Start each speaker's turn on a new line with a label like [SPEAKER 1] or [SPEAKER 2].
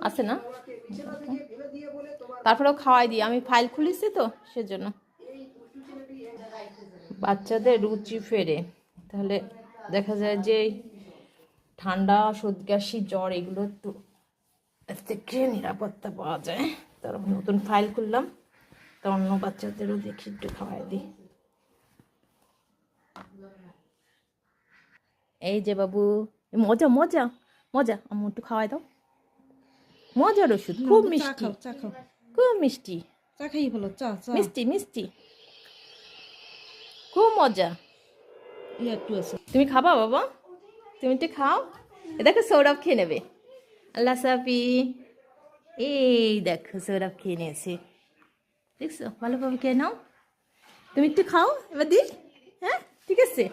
[SPEAKER 1] আছে না? তারপরেও খাওয়াই দিই, আমি ফাইল খুলেছি তো সেজন্য। বাচ্চাদের রুচি ফেরে, তাহলে দেখা যায় যে ঠান্ডা, সর্দি, কাশি, জ্বর এগুলো একটু থেকে নিরাপত্তা পাওয়া যায়। তারপর নতুন ফাইল খুললাম, তো অন্য বাচ্চাদেরও দেখি একটু খাওয়াই দিই। এই যে বাবু, মজা মজা মজা, আমি একটু খাওয়াই দাও। মজার ওষুধ, খুব মিষ্টি, খুব মিষ্টি,
[SPEAKER 2] চা খাই হলো, চা চা
[SPEAKER 1] মিষ্টি মিষ্টি, খুব মজা।
[SPEAKER 2] একটু আছে।
[SPEAKER 1] তুমি খাবা বাবা? তুমি একটু খাও। এ দেখো সৌরভ খেয়ে নেবে। আল্লাহ সাফি, এই দেখো সৌরভ খেয়ে নিয়েছে, দেখছো? ভালোভাবে খেয়ে নাও। তুমি একটু খাও এবার দি। হ্যাঁ ঠিক আছে।